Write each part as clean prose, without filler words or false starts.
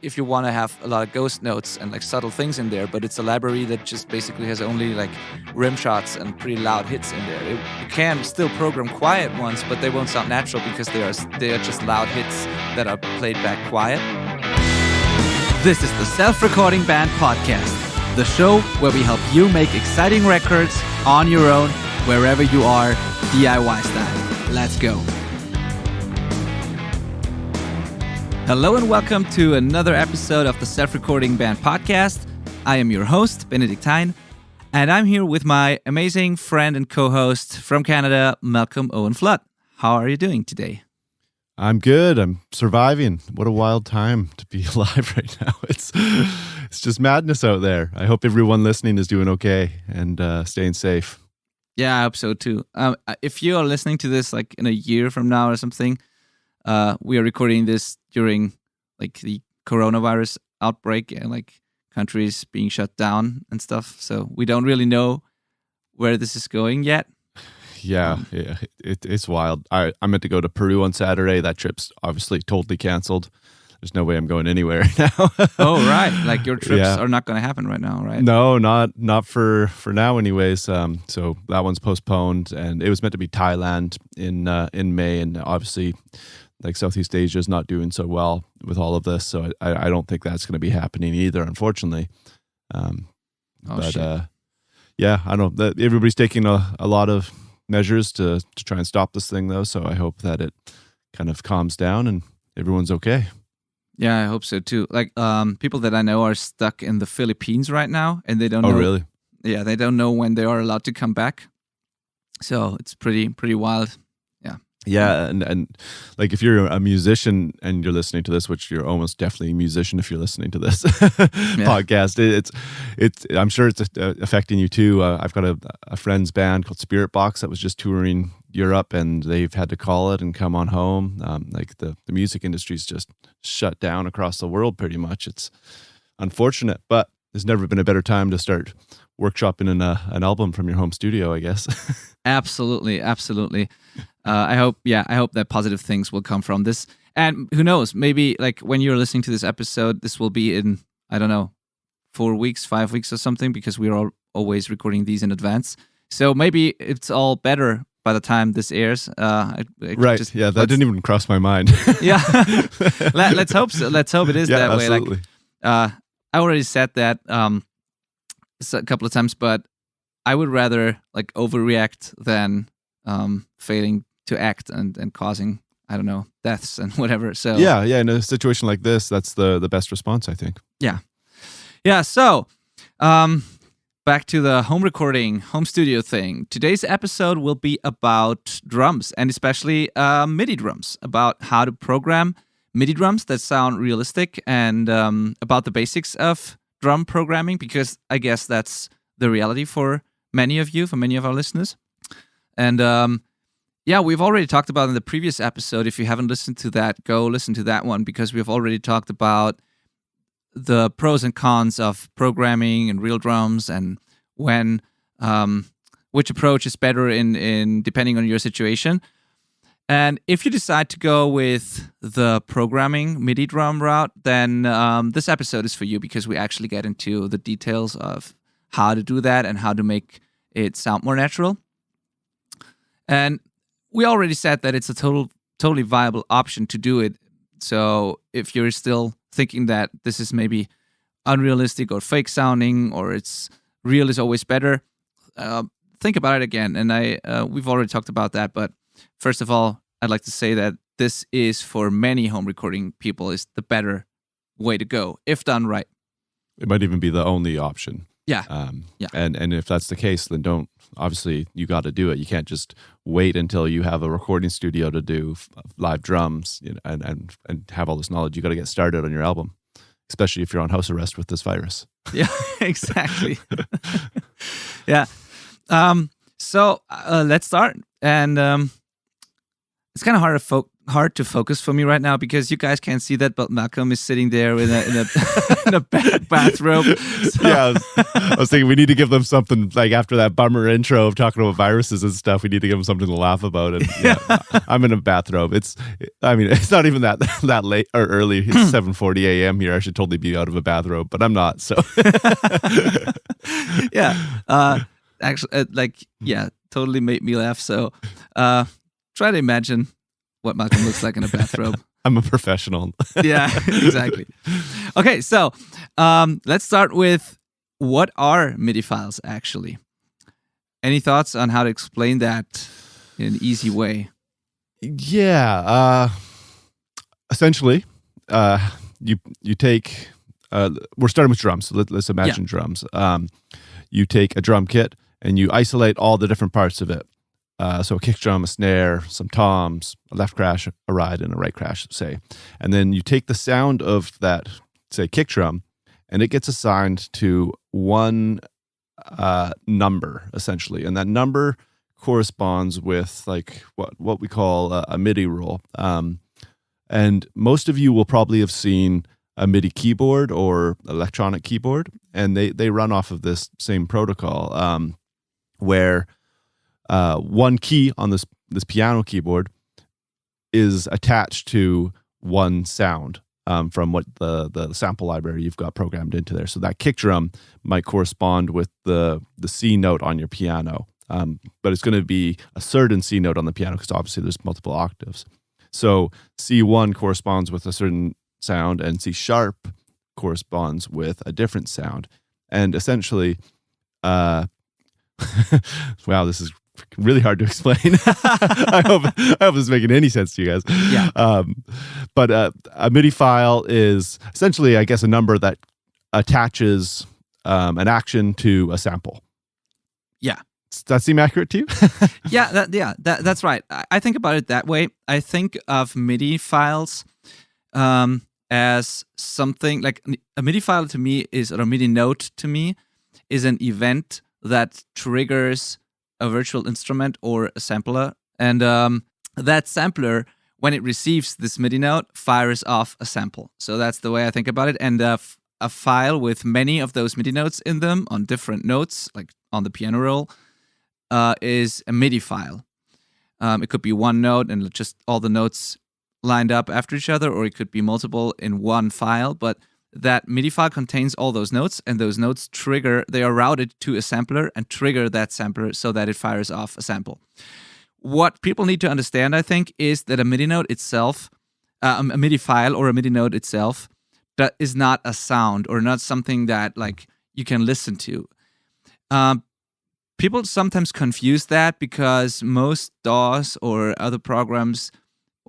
if you want to have a lot of ghost notes and like subtle things in there, but it's a library that just basically has only like rim shots and pretty loud hits in there. You can still program quiet ones, but they won't sound natural because they are just loud hits that are played back quiet. This is the Self-Recording Band Podcast, the show where we help you make exciting records on your own, wherever you are, DIY style. Let's go. Hello and welcome to another episode of the Self-Recording Band Podcast. I am your host, Benedict Hein, and I'm here with my amazing friend and co-host from Canada, Malcolm Owen Flood. How are you doing today? I'm good. I'm surviving. What a wild time to be alive right now. It's just madness out there. I hope everyone listening is doing okay and staying safe. Yeah, I hope so too. If you are listening to this like in a year from now or something, we are recording this during like the coronavirus outbreak and like countries being shut down and stuff. So we don't really know where this is going yet. Yeah, it's wild. I meant to go to Peru on Saturday. That trip's obviously totally canceled. There's no way I'm going anywhere right now. Oh, right. Like your trips are not going to happen right now, right? No, not for now anyways. So that one's postponed, and it was meant to be Thailand in May, and obviously like Southeast Asia is not doing so well with all of this. So I don't think that's going to be happening either, unfortunately. Yeah, I don't know. Everybody's taking a lot of measures to try and stop this thing though, so I hope that it kind of calms down and everyone's okay. Yeah, I hope so too. Like people that I know are stuck in the Philippines right now and they don't know. Oh, really? Yeah, they don't know when they are allowed to come back. So it's pretty wild. Yeah, and like if you're a musician and you're listening to this, which you're almost definitely a musician if you're listening to this podcast, it's I'm sure it's affecting you too. I've got a friend's band called Spirit Box that was just touring Europe, and they've had to call it and come on home. Like the music industry's just shut down across the world pretty much. It's unfortunate, but there's never been a better time to start workshopping an album from your home studio, I guess. Absolutely. I hope that positive things will come from this. And who knows, maybe like when you're listening to this episode, this will be in, I don't know, 4 weeks, 5 weeks or something, because we are always recording these in advance. So maybe it's all better by the time this airs. Right. That didn't even cross my mind. Yeah. Let's hope so. Let's hope it is that absolutely. way. Like, I already said that a couple of times, but I would rather like overreact than failing to act and causing, I don't know, deaths and whatever. So yeah, in a situation like this, that's the best response, I think. Yeah. So back to the home studio thing. Today's episode will be about drums, and especially MIDI drums, about how to program MIDI drums that sound realistic, and about the basics of drum programming, because I guess that's the reality for many of our listeners. And we've already talked about in the previous episode. If you haven't listened to that, go listen to that one, because we've already talked about the pros and cons of programming and real drums, and when which approach is better in depending on your situation. And if you decide to go with the programming MIDI drum route, then this episode is for you, because we actually get into the details of how to do that and how to make it sound more natural. And we already said that it's a totally viable option to do it. So if you're still thinking that this is maybe unrealistic or fake sounding, or it's real is always better, think about it again. And we've already talked about that, but first of all, I'd like to say that this is, for many home recording people, is the better way to go, if done right. It might even be the only option. Yeah. And if that's the case, then obviously you got to do it. You can't just wait until you have a recording studio to do live drums, and have all this knowledge. You got to get started on your album, especially if you're on house arrest with this virus. Yeah, exactly. Yeah. So let's start. And it's kind of hard to focus for me right now because you guys can't see that, but Malcolm is sitting there in a in a bathrobe. So. Yeah, I was thinking we need to give them something like after that bummer intro of talking about viruses and stuff. We need to give them something to laugh about. And I'm in a bathrobe. It's not even that late or early. It's 7:40 a.m. here. I should totally be out of a bathrobe, but I'm not. So yeah, actually, totally made me laugh. So. Try to imagine what Malcolm looks like in a bathrobe. I'm a professional. Yeah, exactly. Okay, so let's start with what are MIDI files actually? Any thoughts on how to explain that in an easy way? Yeah, essentially, you take. We're starting with drums. So let's imagine drums. You take a drum kit and you isolate all the different parts of it. So a kick drum, a snare, some toms, a left crash, a ride, and a right crash, say. And then you take the sound of that, say, kick drum, and it gets assigned to one number, essentially. And that number corresponds with like what we call a MIDI roll. And most of you will probably have seen a MIDI keyboard or electronic keyboard, and they run off of this same protocol where one key on this piano keyboard is attached to one sound from what the sample library you've got programmed into there. So that kick drum might correspond with the C note on your piano, but it's going to be a certain C note on the piano because obviously there's multiple octaves. So C1 corresponds with a certain sound, and C sharp corresponds with a different sound. And essentially, wow, this is really hard to explain. I hope this is making any sense to you guys. Yeah. But a MIDI file is essentially, I guess, a number that attaches an action to a sample. Yeah. Does that seem accurate to you? That's right. I think about it that way. I think of MIDI files as something like a MIDI file to me or a MIDI note to me is an event that triggers a virtual instrument or a sampler. And that sampler, when it receives this MIDI note, fires off a sample. So that's the way I think about it. And a file with many of those MIDI notes in them on different notes, like on the piano roll, is a MIDI file. It could be one note and just all the notes lined up after each other, or it could be multiple in one file. But that MIDI file contains all those notes, and those notes they are routed to a sampler and trigger that sampler so that it fires off a sample. What people need to understand, I think, is that a MIDI note itself, a MIDI file or a MIDI note itself, that is not a sound or not something that like you can listen to. People sometimes confuse that because most DAWs or other programs,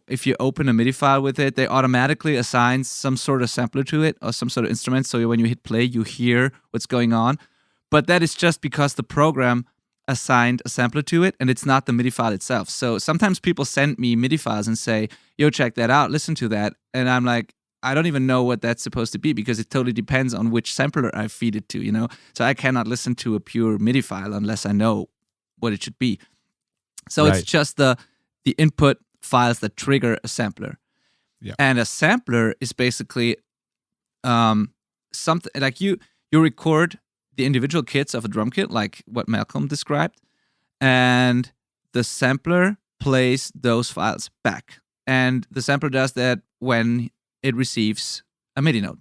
if you open a MIDI file with it, they automatically assign some sort of sampler to it or some sort of instrument. So when you hit play, you hear what's going on. But that is just because the program assigned a sampler to it and it's not the MIDI file itself. So sometimes people send me MIDI files and say, yo, check that out, listen to that. And I'm like, I don't even know what that's supposed to be because it totally depends on which sampler I feed it to, you know? So I cannot listen to a pure MIDI file unless I know what it should be. So It's just the input files that trigger a sampler. Yeah. And a sampler is basically something like you record the individual kits of a drum kit, like what Malcolm described, and the sampler plays those files back. And the sampler does that when it receives a MIDI note.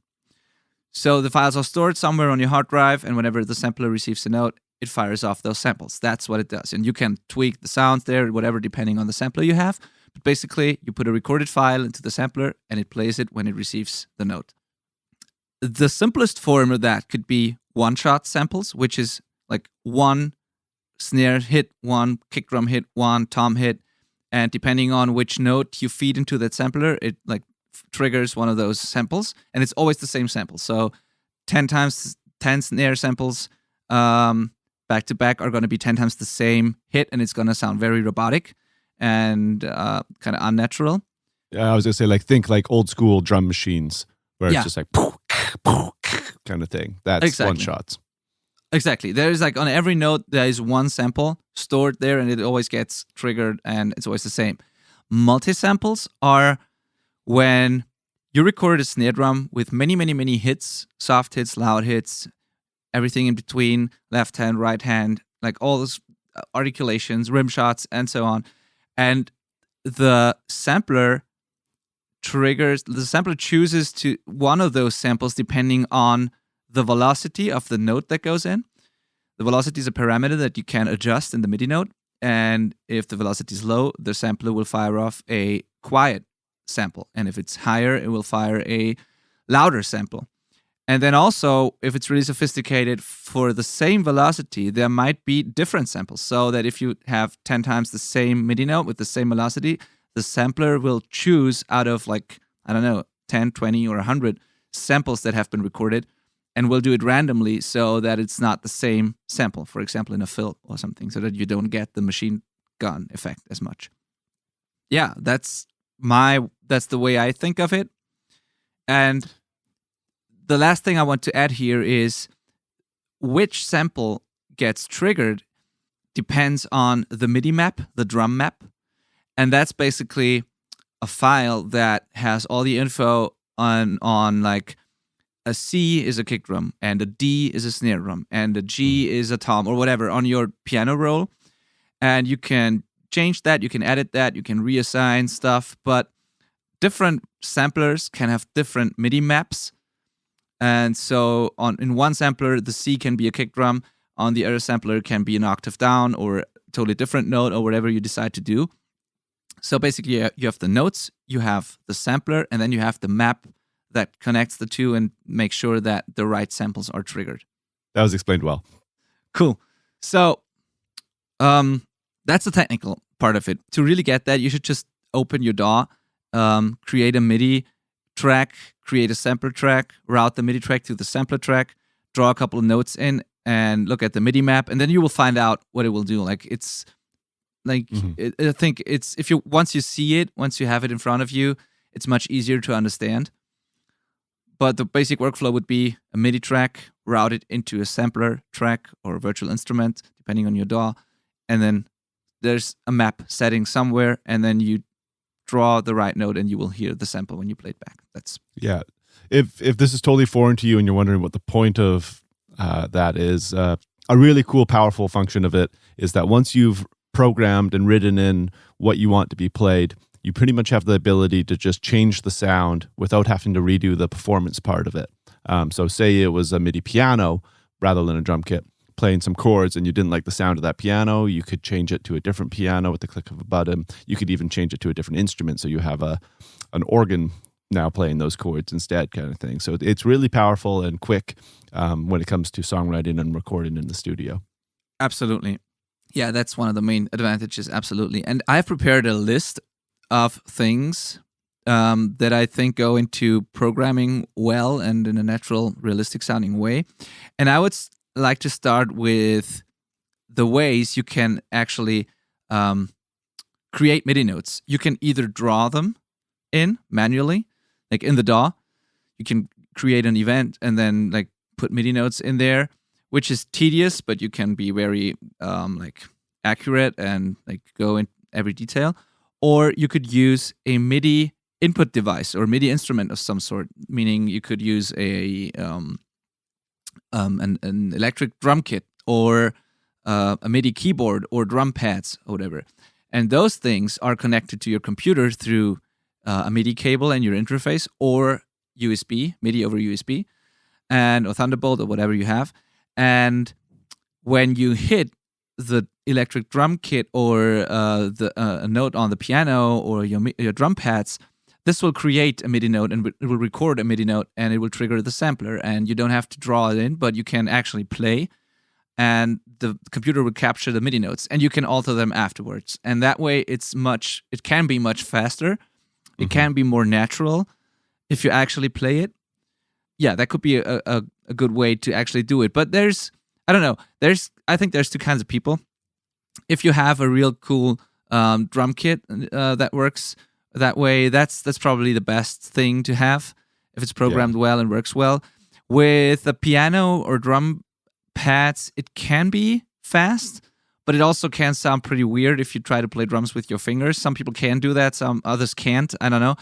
So the files are stored somewhere on your hard drive, and whenever the sampler receives a note, it fires off those samples. That's what it does. And you can tweak the sounds there, whatever, depending on the sampler you have. But basically, you put a recorded file into the sampler, and it plays it when it receives the note. The simplest form of that could be one-shot samples, which is like one snare hit, one kick drum hit, one tom hit, and depending on which note you feed into that sampler, it like triggers one of those samples, and it's always the same sample. So 10 snare samples back to back are going to be 10 times the same hit, and it's going to sound very robotic and kind of unnatural. Yeah, I was going to say, think like old school drum machines where it's just like kind of thing. That's exactly. One shots. Exactly. There is like on every note, there is one sample stored there, and it always gets triggered, and it's always the same. multi-samples are when you record a snare drum with many, many, many hits, soft hits, loud hits, everything in between, left hand, right hand, like all those articulations, rim shots, and so on. And the sampler chooses to one of those samples depending on the velocity of the note that goes in. The velocity is a parameter that you can adjust in the MIDI note. And if the velocity is low, the sampler will fire off a quiet sample. And if it's higher, it will fire a louder sample. And then also, if it's really sophisticated, for the same velocity, there might be different samples. So that if you have 10 times the same MIDI note with the same velocity, the sampler will choose out of 10, 20, or 100 samples that have been recorded, and will do it randomly so that it's not the same sample, for example, in a fill or something, so that you don't get the machine gun effect as much. Yeah, that's the way I think of it. And the last thing I want to add here is which sample gets triggered depends on the MIDI map, the drum map. And that's basically a file that has all the info on like a C is a kick drum, and a D is a snare drum, and a G is a tom, or whatever, on your piano roll. And you can change that, you can edit that, you can reassign stuff, but different samplers can have different MIDI maps. And so in one sampler, the C can be a kick drum, on the other sampler it can be an octave down or a totally different note or whatever you decide to do. So basically, you have the notes, you have the sampler, and then you have the map that connects the two and makes sure that the right samples are triggered. That was explained well. Cool. So that's the technical part of it. To really get that, you should just open your DAW, create a MIDI track, create a sampler track, route the MIDI track to the sampler track, draw a couple of notes in, and look at the MIDI map, and then you will find out what it will do. I think it's once you see it, once you have it in front of you, it's much easier to understand. But the basic workflow would be a MIDI track, route it into a sampler track or a virtual instrument, depending on your DAW, and then there's a map setting somewhere, and then you draw the right note, and you will hear the sample when you play it back. Yeah. If this is totally foreign to you and you're wondering what the point of that is, a really cool, powerful function of it is that once you've programmed and written in what you want to be played, you pretty much have the ability to just change the sound without having to redo the performance part of it. So say it was a MIDI piano rather than a drum kit playing some chords and you didn't like the sound of that piano, you could change it to a different piano with the click of a button. You could even change it to a different instrument, so you have an organ now playing those chords instead, kind of thing. So it's really powerful and quick when it comes to songwriting and recording in the studio. Absolutely. Yeah, that's one of the main advantages, absolutely. And I've prepared a list of things that I think go into programming well and in a natural, realistic sounding way. And I would like to start with the ways you can actually create MIDI notes. You can either draw them in manually, like in the DAW. You can create an event and then put MIDI notes in there, which is tedious, but you can be very accurate and go in every detail. Or you could use a MIDI input device or MIDI instrument of some sort, meaning you could use an electric drum kit or a MIDI keyboard or drum pads or whatever. And those things are connected to your computer through a MIDI cable and your interface, or USB, MIDI over USB, or Thunderbolt or whatever you have. And when you hit the electric drum kit or a note on the piano or your drum pads, this will create a MIDI note and it will record a MIDI note and it will trigger the sampler. And you don't have to draw it in, but you can actually play, and the computer will capture the MIDI notes and you can alter them afterwards. And that way it can be much faster. It can be more natural if you actually play it. Yeah, that could be a good way to actually do it. But I think there's two kinds of people. If you have a real cool drum kit that works that way, that's probably the best thing to have if it's programmed well and works well. With a piano or drum pads, it can be fast, but it also can sound pretty weird if you try to play drums with your fingers. Some people can do that, some others can't. I don't know.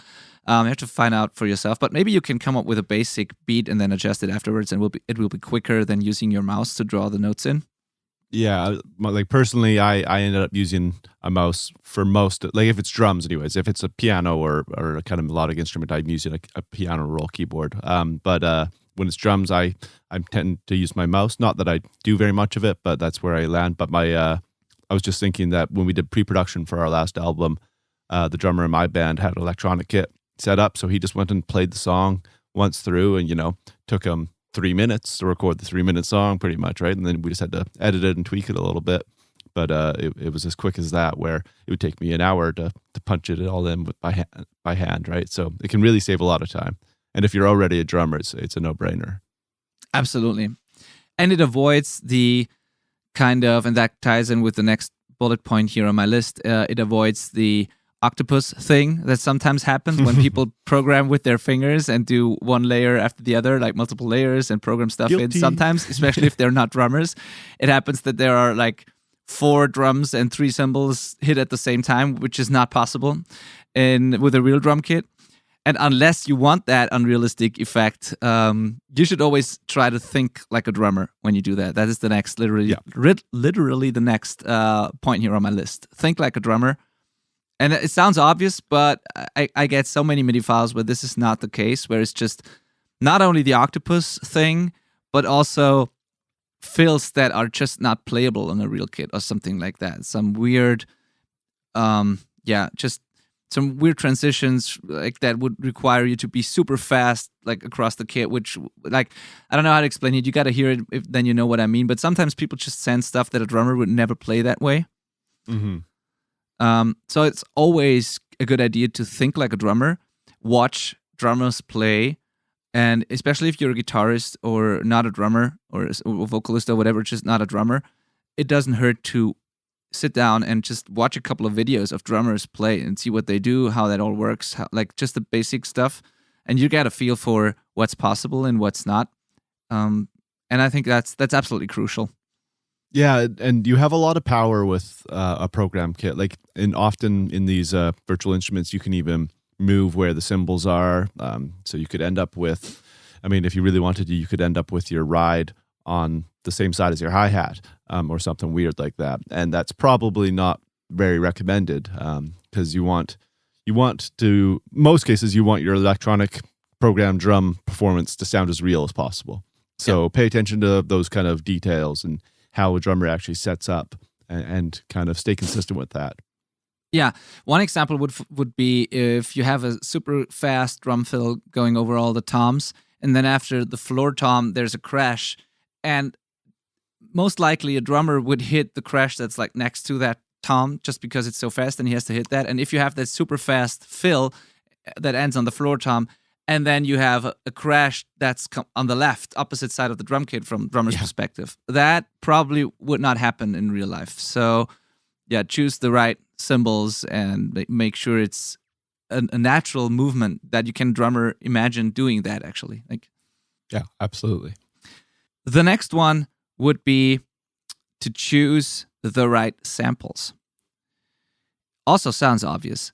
You have to find out for yourself, but maybe you can come up with a basic beat and then adjust it afterwards, and it will be quicker than using your mouse to draw the notes in. Yeah, like personally, I ended up using a mouse for most, like if it's drums anyways. If it's a piano or a kind of melodic instrument, I'm using a piano roll keyboard. But when it's drums, I tend to use my mouse. Not that I do very much of it, but that's where I land. But I was just thinking that when we did pre-production for our last album, the drummer in my band had an electronic kit set up, so he just went and played the song once through, and took him 3 minutes to record the 3-minute song pretty much, right? And then we just had to edit it and tweak it a little bit. But it was as quick as that, where it would take me an hour to punch it all in by hand, right? So it can really save a lot of time. And if you're already a drummer, it's a no-brainer. Absolutely. And it avoids the kind of, and that ties in with the next bullet point here on my list, it avoids the octopus thing that sometimes happens when people program with their fingers and do one layer after the other, like multiple layers, and program stuff in. Sometimes, especially if they're not drummers, it happens that there are like 4 drums and 3 cymbals hit at the same time, which is not possible with a real drum kit. And unless you want that unrealistic effect, you should always try to think like a drummer when you do that. That is the next, literally the next point here on my list. Think like a drummer. And it sounds obvious, but I get so many MIDI files where this is not the case, where it's just not only the octopus thing, but also fills that are just not playable on a real kit or something like that. Some weird, just some weird transitions like that would require you to be super fast, like across the kit, which, like, I don't know how to explain it. You got to hear it, then you know what I mean. But sometimes people just send stuff that a drummer would never play that way. Mm-hmm. So it's always a good idea to think like a drummer, watch drummers play, and especially if you're a guitarist or not a drummer or a vocalist or whatever, just not a drummer, it doesn't hurt to sit down and just watch a couple of videos of drummers play and see what they do, how that all works, like just the basic stuff, and you get a feel for what's possible and what's not. And I think that's absolutely crucial. Yeah, and you have a lot of power with a program kit. Like, and often in these virtual instruments, you can even move where the cymbals are. So you could end up with, I mean, if you really wanted to, you could end up with your ride on the same side as your hi-hat, or something weird like that. And that's probably not very recommended, because most cases, you want your electronic program drum performance to sound as real as possible. So pay attention to those kind of details and how a drummer actually sets up, and kind of stay consistent with that. Yeah, one example would be if you have a super fast drum fill going over all the toms, and then after the floor tom, there's a crash, and most likely a drummer would hit the crash that's like next to that tom just because it's so fast and he has to hit that. And if you have that super fast fill that ends on the floor tom, and then you have a crash that's on the left, opposite side of the drum kit from drummer's perspective, that probably would not happen in real life. So, yeah, choose the right cymbals and make sure it's a natural movement that you can drummer imagine doing that, actually. Yeah, absolutely. The next one would be to choose the right samples. Also sounds obvious,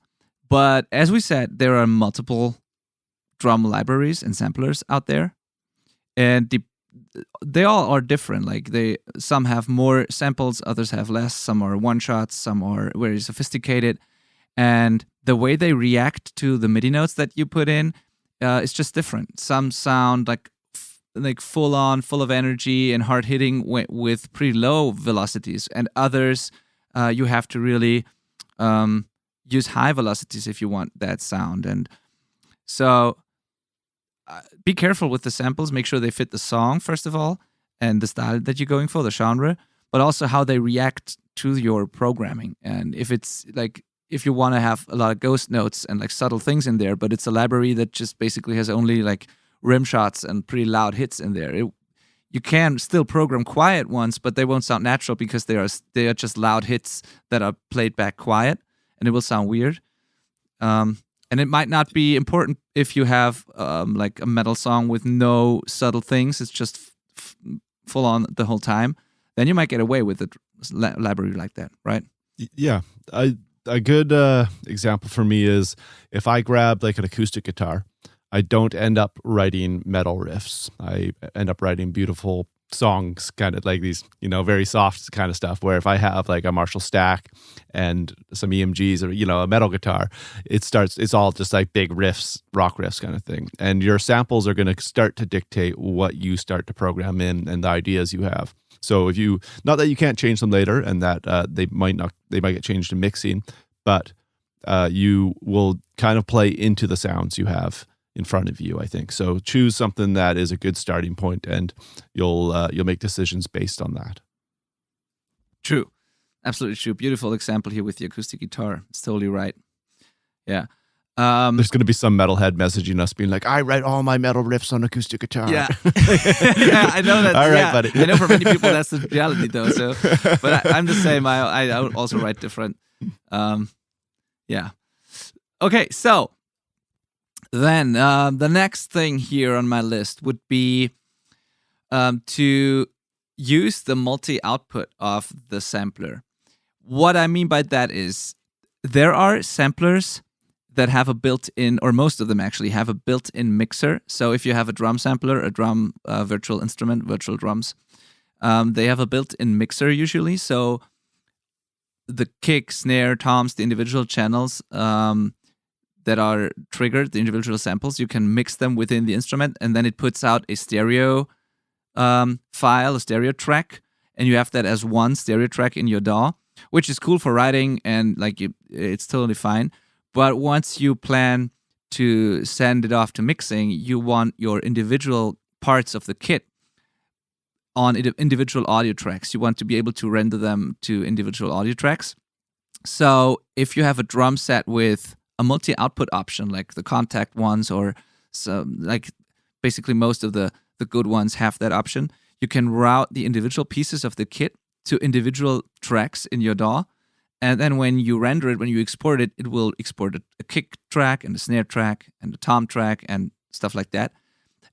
but as we said, there are multiple drum libraries and samplers out there, and they all are different. Like some have more samples, others have less. Some are one shots, some are very sophisticated, and the way they react to the MIDI notes that you put in is just different. Some sound like full on, full of energy and hard hitting with pretty low velocities, and others you have to really use high velocities if you want that sound. And so be careful with the samples. Make sure they fit the song, first of all, and the style that you're going for, the genre, but also how they react to your programming. And if it's like, if you want to have a lot of ghost notes and like subtle things in there, but it's a library that just basically has only like rim shots and pretty loud hits in there, you can still program quiet ones, but they won't sound natural because they are just loud hits that are played back quiet, and it will sound weird. And it might not be important if you have like a metal song with no subtle things. It's just full on the whole time. Then you might get away with it library like that, right? Yeah. A good example for me is if I grab like an acoustic guitar, I don't end up writing metal riffs. I end up writing beautiful songs, kind of like these, very soft kind of stuff, where if I have like a Marshall Stack and some EMGs or, a metal guitar, it's all just like big riffs, rock riffs kind of thing. And your samples are going to start to dictate what you start to program in and the ideas you have. So if you, not that you can't change them later and that they might get changed in mixing, but you will kind of play into the sounds you have in front of you, I think. So choose something that is a good starting point, and you'll make decisions based on that. True. Absolutely true. Beautiful example here with the acoustic guitar. It's totally right. Yeah. There's going to be some metalhead messaging us being like, I write all my metal riffs on acoustic guitar. Yeah. Yeah, I know that. All right, buddy. I know for many people that's the reality though. So, but I'm the same. I would also write different. Yeah. Okay, so then the next thing here on my list would be to use the multi-output of the sampler. What I mean by that is there are samplers that have a built-in, or most of them actually have a built-in mixer. So if you have a drum sampler, a drum virtual instrument, virtual drums, they have a built-in mixer usually. So the kick, snare, toms, the individual channels that are triggered, the individual samples, you can mix them within the instrument, and then it puts out a stereo file, a stereo track, and you have that as one stereo track in your DAW, which is cool for writing, and it's totally fine. But once you plan to send it off to mixing, you want your individual parts of the kit on individual audio tracks. You want to be able to render them to individual audio tracks. So if you have a drum set with a multi-output option, like the Kontakt ones, or some, like basically most of the good ones have that option, you can route the individual pieces of the kit to individual tracks in your DAW. And then when you render it, when you export it, it will export a kick track and a snare track and a tom track and stuff like that.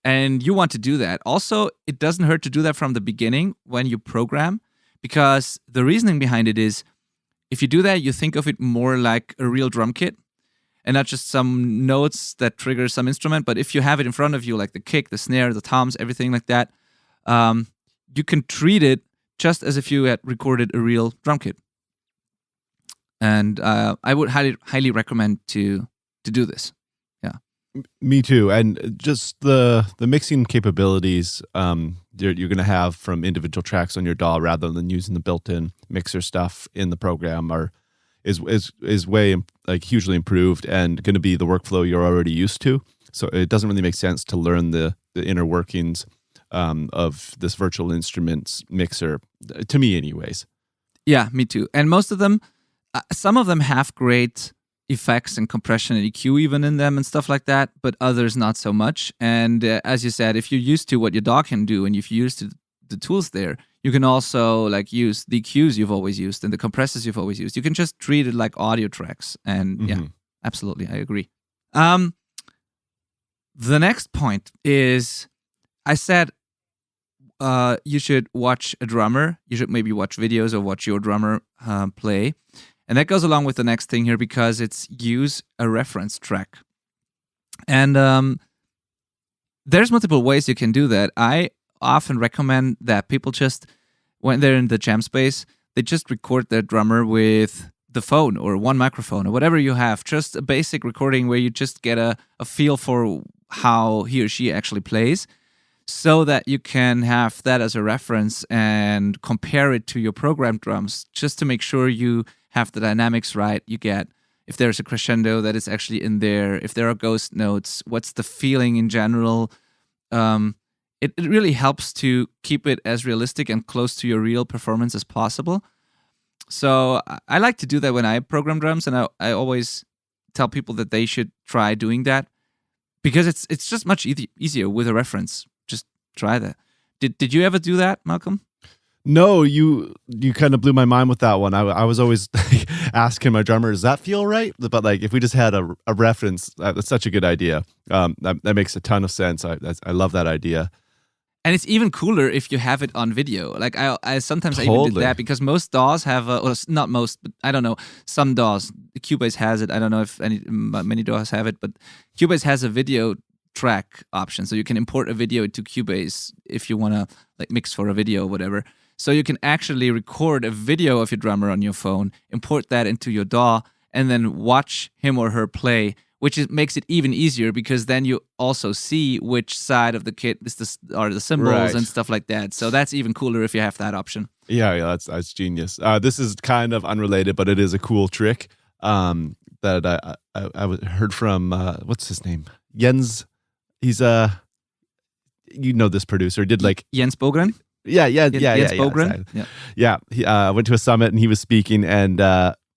And you want to do that. Also, it doesn't hurt to do that from the beginning when you program, because the reasoning behind it is if you do that, you think of it more like a real drum kit and not just some notes that trigger some instrument. But if you have it in front of you, like the kick, the snare, the toms, everything like that, you can treat it just as if you had recorded a real drum kit. And I would highly recommend to do this. Yeah. Me too. And just the mixing capabilities you're going to have from individual tracks on your DAW rather than using the built-in mixer stuff in the program is way hugely improved and going to be the workflow you're already used to. So it doesn't really make sense to learn the inner workings of this virtual instruments mixer, to me anyways. Yeah, me too. And most of them, some of them have great effects and compression and EQ even in them and stuff like that, but others not so much. And as you said, if you're used to what your DAW can do and if you're used to the tools there, you can also use the EQs you've always used and the compressors you've always used. You can just treat it like audio tracks. And yeah, absolutely, I agree. The next point is, I said you should watch a drummer. You should maybe watch videos or watch your drummer play. And that goes along with the next thing here, because it's use a reference track. And there's multiple ways you can do that. I often recommend that people just, when they're in the jam space, they just record their drummer with the phone or one microphone or whatever you have. Just a basic recording where you just get a feel for how he or she actually plays, so that you can have that as a reference and compare it to your programmed drums, just to make sure you have the dynamics right. You get, if there's a crescendo that is actually in there, if there are ghost notes, what's the feeling in general. It really helps to keep it as realistic and close to your real performance as possible. So I like to do that when I program drums, and I always tell people that they should try doing that, because it's just much easier with a reference. Just try that. Did you ever do that, Malcolm? No, you kind of blew my mind with that one. I was always asking my drummer, does that feel right? But if we just had a reference, that's such a good idea. That makes a ton of sense. I love that idea. And it's even cooler if you have it on video. Like I sometimes I even did that because most DAWs have not most, but I don't know, some DAWs. Cubase has it. I don't know if many DAWs have it, but Cubase has a video track option, so you can import a video to Cubase if you want to like mix for a video or whatever. So you can actually record a video of your drummer on your phone, import that into your DAW, and then watch him or her play, which makes it even easier because then you also see which side of the kit are the cymbals and stuff like that. So that's even cooler if you have that option. Yeah, that's genius. This is kind of unrelated, but it is a cool trick that I heard from what's his name? Jens. He's you know this producer did like Jens Bogren. Yeah. Jens Bogren. Yeah. He went to a summit and he was speaking and.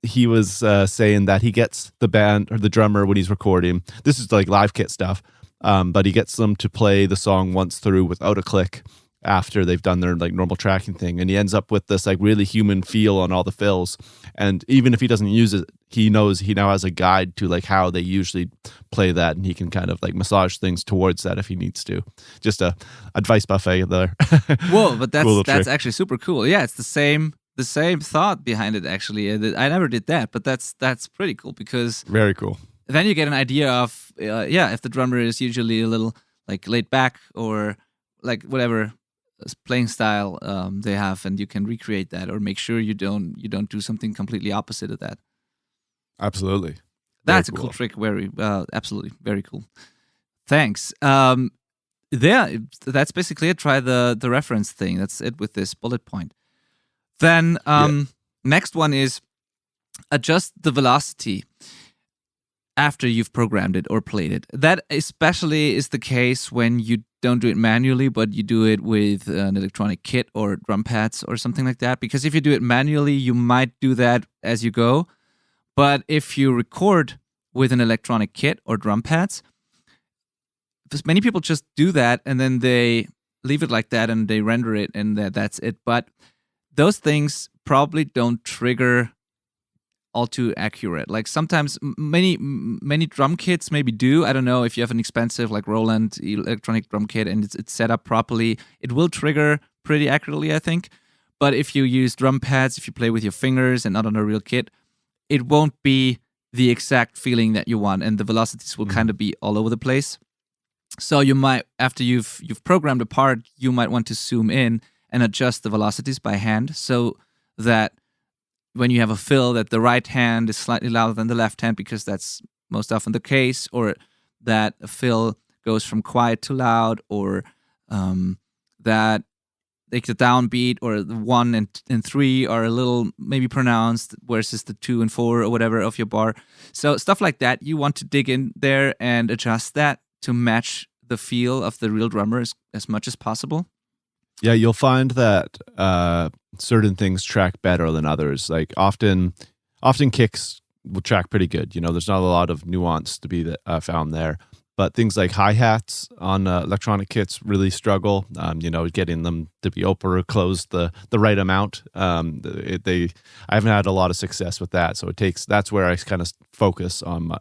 He was saying that he gets the band or the drummer when he's recording. This is like live kit stuff, but he gets them to play the song once through without a click after they've done their like normal tracking thing, and he ends up with this like really human feel on all the fills. And even if he doesn't use it, he knows he now has a guide to like how they usually play that, and he can kind of like massage things towards that if he needs to. Just a advice buffet there. Whoa, but that's actually super cool. Yeah, it's the same thought behind it actually. I never did that, but that's pretty cool because very cool. Then you get an idea of if the drummer is usually a little like laid back or like whatever playing style they have, and you can recreate that or make sure you don't do something completely opposite of that. Absolutely. That's a cool trick. Very absolutely very cool. Thanks. That's basically it. Try the reference thing. That's it with this bullet point. Then next one is adjust the velocity after you've programmed it or played it. That especially is the case when you don't do it manually, but you do it with an electronic kit or drum pads or something like that. Because if you do it manually, you might do that as you go. But if you record with an electronic kit or drum pads, many people just do that and then they leave it like that and they render it and that's it. But those things probably don't trigger all too accurate. Like sometimes many drum kits maybe do. I don't know if you have an expensive like Roland electronic drum kit and it's set up properly, it will trigger pretty accurately, I think. But if you use drum pads, if you play with your fingers and not on a real kit, it won't be the exact feeling that you want, and the velocities will kind of be all over the place. So you might, after you've programmed a part, you might want to zoom in and adjust the velocities by hand so that when you have a fill that the right hand is slightly louder than the left hand, because that's most often the case, or that a fill goes from quiet to loud, or that like the downbeat or the 1 and 3 are a little maybe pronounced versus the 2 and 4 or whatever of your bar. So stuff like that, you want to dig in there and adjust that to match the feel of the real drummer as much as possible. Yeah, you'll find that certain things track better than others. Like often kicks will track pretty good. You know, there's not a lot of nuance to be found there. But things like hi-hats on electronic kits really struggle. Getting them to be open or closed the right amount. I haven't had a lot of success with that. So that's where I kind of focus on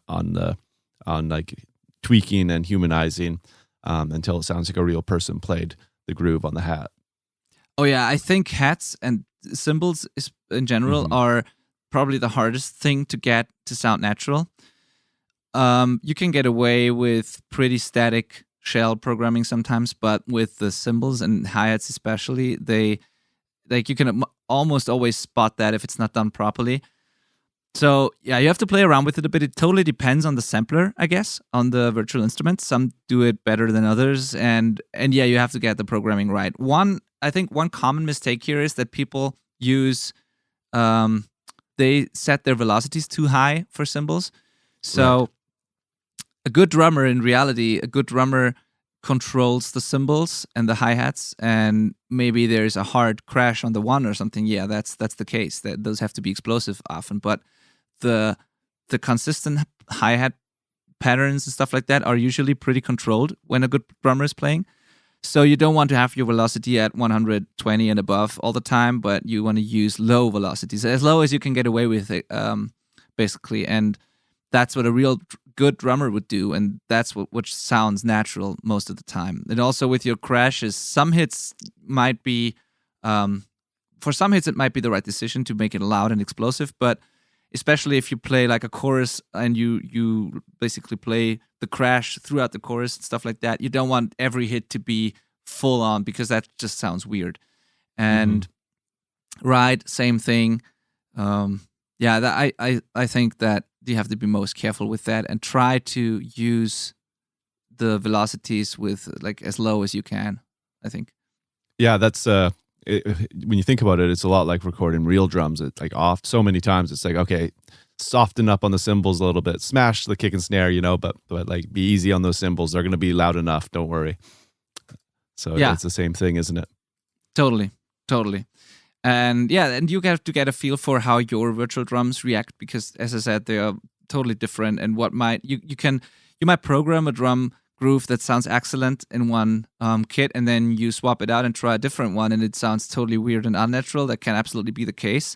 like tweaking and humanizing until it sounds like a real person played the groove on the hat. Oh yeah, I think hats and cymbals in general are probably the hardest thing to get to sound natural. You can get away with pretty static shell programming sometimes, but with the cymbals and hi-hats especially, you can almost always spot that if it's not done properly. So yeah, you have to play around with it a bit. It totally depends on the sampler, I guess, on the virtual instrument. Some do it better than others, and yeah, you have to get the programming right. I think one common mistake here is that people use they set their velocities too high for cymbals. So right. A good drummer controls the cymbals and the hi-hats, and maybe there's a hard crash on the one or something. Yeah, that's the case. Those have to be explosive often, but the consistent hi-hat patterns and stuff like that are usually pretty controlled when a good drummer is playing. So you don't want to have your velocity at 120 and above all the time, but you want to use low velocities, as low as you can get away with it, basically. And that's what a real good drummer would do, and that's which sounds natural most of the time. And also with your crashes, some hits might be, for some hits it might be the right decision to make it loud and explosive, but especially if you play like a chorus and you basically play the crash throughout the chorus and stuff like that, you don't want every hit to be full on, because that just sounds weird. And right, same thing. I think that you have to be most careful with that and try to use the velocities with like as low as you can, I think. Yeah, that's when you think about it, it's a lot like recording real drums. It's like off so many times. It's like, okay, soften up on the cymbals a little bit, smash the kick and snare, but like be easy on those cymbals. They're going to be loud enough. Don't worry. So it's the same thing, isn't it? Totally. And and you have to get a feel for how your virtual drums react, because as I said, they are totally different. And what you might program a drum groove that sounds excellent in one kit, and then you swap it out and try a different one, and it sounds totally weird and unnatural. That can absolutely be the case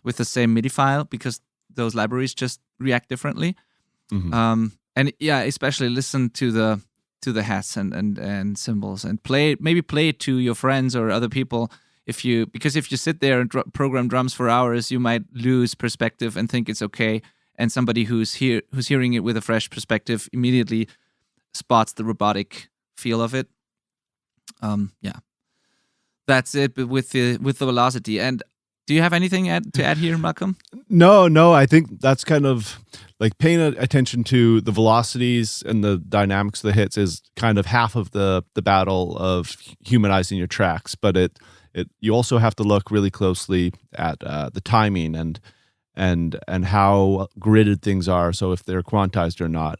with the same MIDI file, because those libraries just react differently. Especially listen to the hats and cymbals, and play it to your friends or other people. Because if you sit there and program drums for hours, you might lose perspective and think it's okay, and somebody who's hearing it with a fresh perspective immediately spots the robotic feel of it. That's it. But with the velocity. And do you have anything to add here, Malcolm? No. I think that's kind of like paying attention to the velocities and the dynamics of the hits is kind of half of the battle of humanizing your tracks. But you also have to look really closely at the timing and how gridded things are. So if they're quantized or not.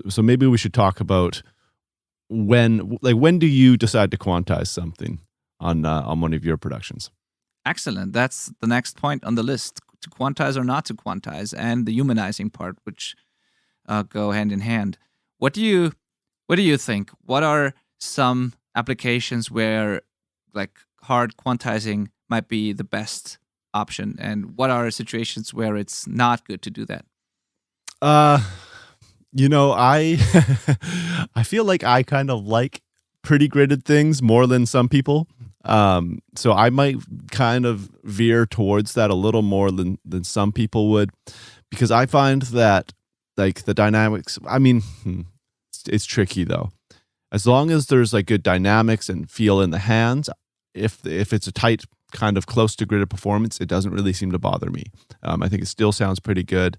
So maybe we should talk about when do you decide to quantize something on one of your productions? Excellent. That's the next point on the list: to quantize or not to quantize, and the humanizing part, which go hand in hand. What do you think? What are some applications where like hard quantizing might be the best option, and what are situations where it's not good to do that? I feel like I kind of like pretty gridded things more than some people. So I might kind of veer towards that a little more than some people would, because I find that like the dynamics, it's tricky though. As long as there's like good dynamics and feel in the hands, if it's a tight kind of close to gridded performance, it doesn't really seem to bother me. I think it still sounds pretty good.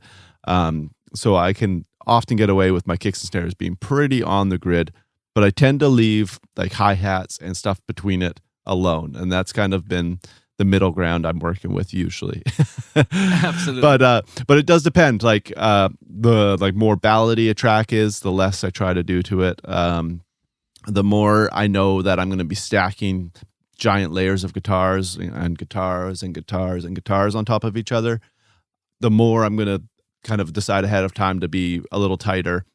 So I can often get away with my kicks and snares being pretty on the grid, but I tend to leave like hi-hats and stuff between it alone. And that's kind of been the middle ground I'm working with usually. Absolutely. But it does depend. Like the like more ballady a track is, the less I try to do to it. The more I know that I'm going to be stacking giant layers of guitars and guitars and guitars and guitars on top of each other, the more I'm going to kind of decide ahead of time to be a little tighter,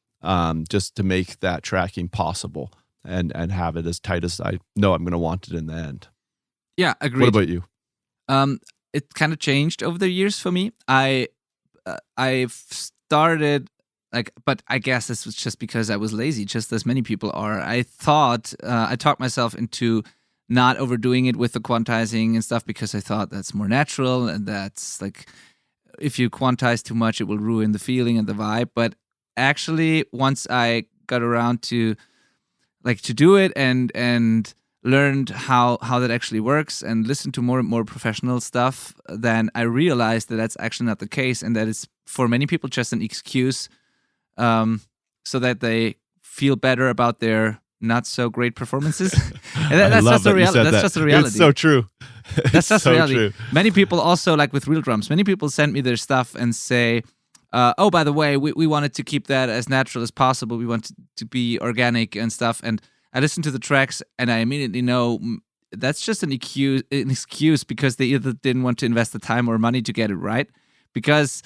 just to make that tracking possible and have it as tight as I know I'm going to want it in the end. Yeah, agreed. What about you? It kind of changed over the years for me. I've started but I guess this was just because I was lazy, just as many people are. I thought I talked myself into not overdoing it with the quantizing and stuff, because I thought that's more natural, and that's like, if you quantize too much, it will ruin the feeling and the vibe. But actually, once I got around to do it and learned how that actually works and listened to more and more professional stuff, then I realized that that's actually not the case, and that it's for many people just an excuse, so that they feel better about their not so great performances. And that's just a reality. That's just a reality. It's so true. That's just so reality. True. Many people also, like with real drums, many people send me their stuff and say, oh, by the way, we wanted to keep that as natural as possible. We want to be organic and stuff. And I listen to the tracks and I immediately know that's just an excuse because they either didn't want to invest the time or money to get it right. Because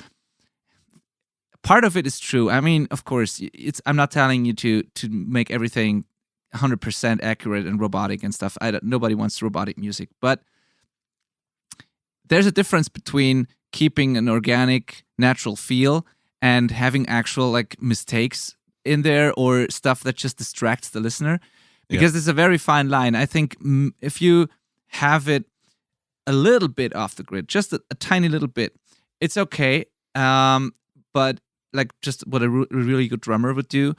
part of it is true. I mean, of course, I'm not telling you to make everything 100% accurate and robotic and stuff. Nobody wants robotic music, but there's a difference between keeping an organic, natural feel and having actual like mistakes in there or stuff that just distracts the listener, because it's a very fine line. I think if you have it a little bit off the grid, just a tiny little bit, it's okay. But like just what a really good drummer would do.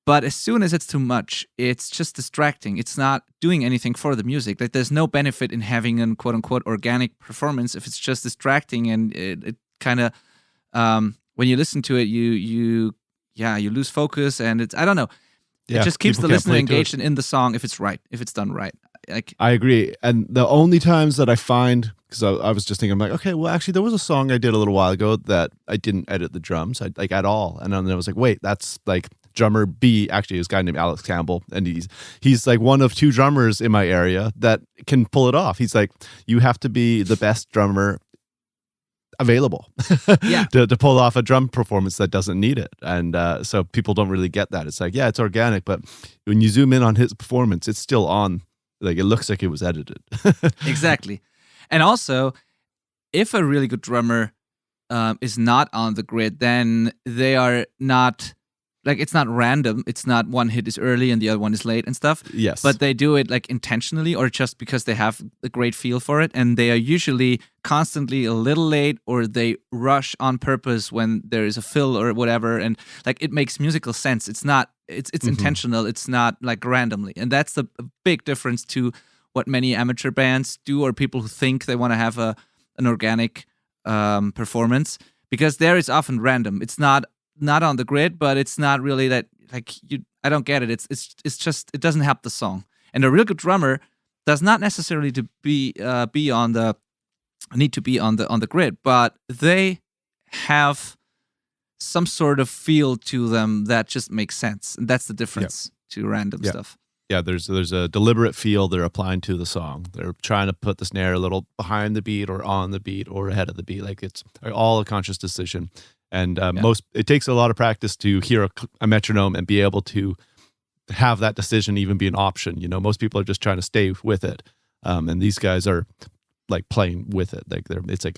But as soon as it's too much, it's just distracting. It's not doing anything for the music. Like there's no benefit in having an quote unquote organic performance if it's just distracting, and it kind of when you listen to it, you lose focus, and it's, I don't know. It just keeps the listener engaged in the song if it's right, if it's done right. Like, I agree. And the only times that I find, because I was just thinking, I'm like, okay, well, actually, there was a song I did a little while ago that I didn't edit the drums, like at all. And then I was like, wait, that's like drummer B. Actually, this guy named Alex Campbell, and he's like one of 2 drummers in my area that can pull it off. He's like, you have to be the best drummer available to pull off a drum performance that doesn't need it. And so people don't really get that. It's like, yeah, it's organic, but when you zoom in on his performance, it's still on. Like, it looks like it was edited. Exactly. And also, if a really good drummer is not on the grid, then they are not, like, it's not random. It's not one hit is early and the other one is late and stuff. Yes. But they do it like intentionally or just because they have a great feel for it. And they are usually constantly a little late, or they rush on purpose when there is a fill or whatever. And like, it makes musical sense. It's not, it's intentional. It's not like randomly. And that's the big difference to what many amateur bands do, or people who think they want to have an organic performance, because there is often random. It's not on the grid, but it's not really that, like, I don't get it. It's just, it doesn't help the song. And a real good drummer does not necessarily to be on the grid, but they have some sort of feel to them that just makes sense. And that's the difference to random stuff. Yeah, there's a deliberate feel they're applying to the song. They're trying to put the snare a little behind the beat or on the beat or ahead of the beat. Like, it's all a conscious decision. And it takes a lot of practice to hear a metronome and be able to have that decision even be an option. You know, most people are just trying to stay with it, and these guys are like playing with it. Like, it's like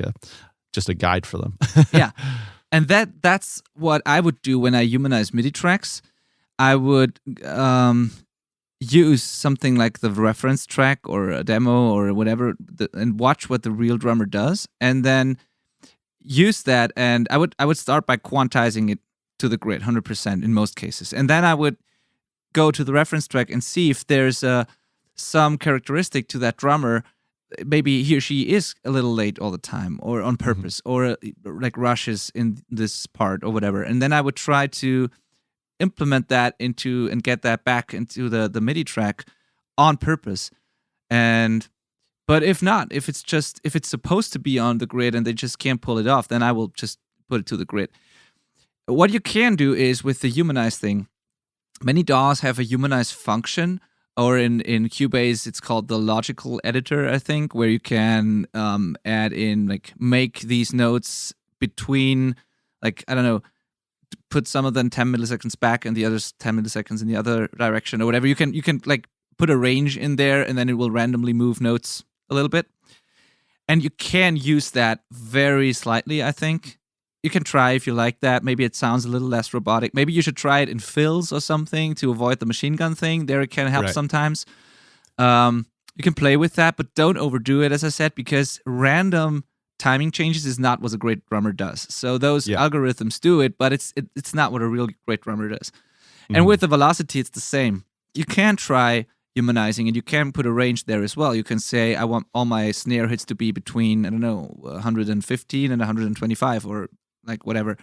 just a guide for them. Yeah, and that's what I would do when I humanize MIDI tracks. I would use something like the reference track or a demo or whatever, and watch what the real drummer does, and then use that. And I would start by quantizing it to the grid 100% in most cases, and then I would go to the reference track and see if there's some characteristic to that drummer. Maybe he or she is a little late all the time, or on purpose, or like rushes in this part or whatever, and then I would try to implement that into and get that back into the MIDI track on purpose. But if not, if it's supposed to be on the grid and they just can't pull it off, then I will just put it to the grid. What you can do is, with the humanize thing, many DAWs have a humanize function, or in Cubase it's called the logical editor, I think, where you can add in, like, make these notes between, like, I don't know, put some of them 10 milliseconds back and the others 10 milliseconds in the other direction or whatever. You can like put a range in there, and then it will randomly move notes a little bit. And you can use that very slightly, I think. You can try if you like that. Maybe it sounds a little less robotic. Maybe you should try it in fills or something to avoid the machine gun thing. There it can help sometimes. You can play with that, but don't overdo it, as I said, because random timing changes is not what a great drummer does. So those algorithms do it, but it's not what a real great drummer does. And with the velocity, it's the same. You can try humanizing, and you can put a range there as well. You can say, I want all my snare hits to be between, I don't know, 115 and 125, or like whatever.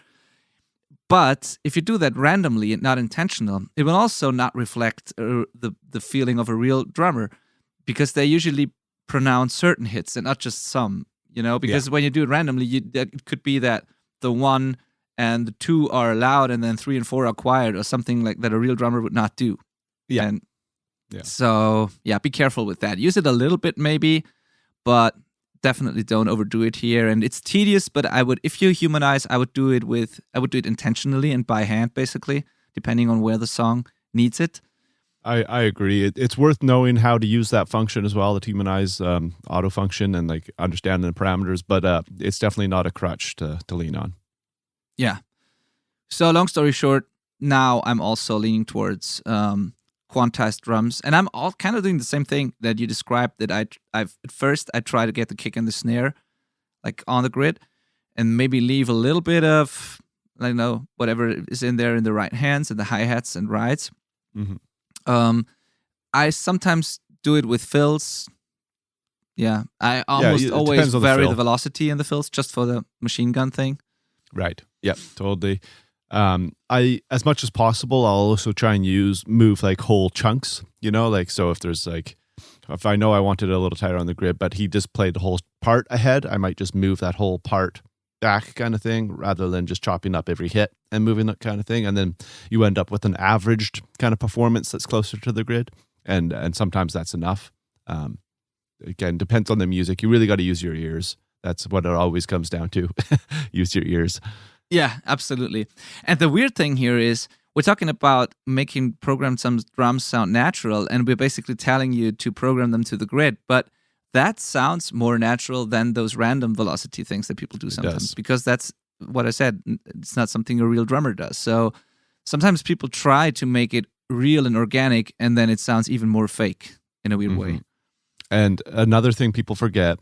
But if you do that randomly and not intentional, it will also not reflect the feeling of a real drummer, because they usually pronounce certain hits and not just some. You know, because when you do it randomly, it could be that the 1 and the 2 are loud, and then 3 and 4 are quiet, or something like that a real drummer would not do. Yeah. And so, be careful with that. Use it a little bit maybe, but definitely don't overdo it here. And it's tedious, but if you humanize, I would do it intentionally and by hand, basically, depending on where the song needs it. I agree. It's worth knowing how to use that function as well, the humanize auto function, and like understanding the parameters, but it's definitely not a crutch to lean on. Yeah. So long story short, now I'm also leaning towards quantized drums, and I'm all kind of doing the same thing that you described. That I've at first I try to get the kick and the snare like on the grid, and maybe leave a little bit of, I don't know, whatever is in there in the right hands and the hi-hats and rides. Mm-hmm. I sometimes do it with fills. Yeah, I almost always vary the velocity in the fills just for the machine gun thing. Right. Yeah, totally. I, as much as possible, I'll also try and move like whole chunks, like, so if there's like, if I know I wanted it a little tighter on the grid, but he just played the whole part ahead, I might just move that whole part back kind of thing, rather than just chopping up every hit and moving that kind of thing. And then you end up with an averaged kind of performance that's closer to the grid. And sometimes that's enough. Again, depends on the music. You really got to use your ears. That's what it always comes down to. Use your ears. Yeah, absolutely. And the weird thing here is we're talking about making program some drums sound natural, and we're basically telling you to program them to the grid. But that sounds more natural than those random velocity things that people do sometimes, because that's what I said. It's not something a real drummer does. So sometimes people try to make it real and organic, and then it sounds even more fake in a weird way. And another thing people forget,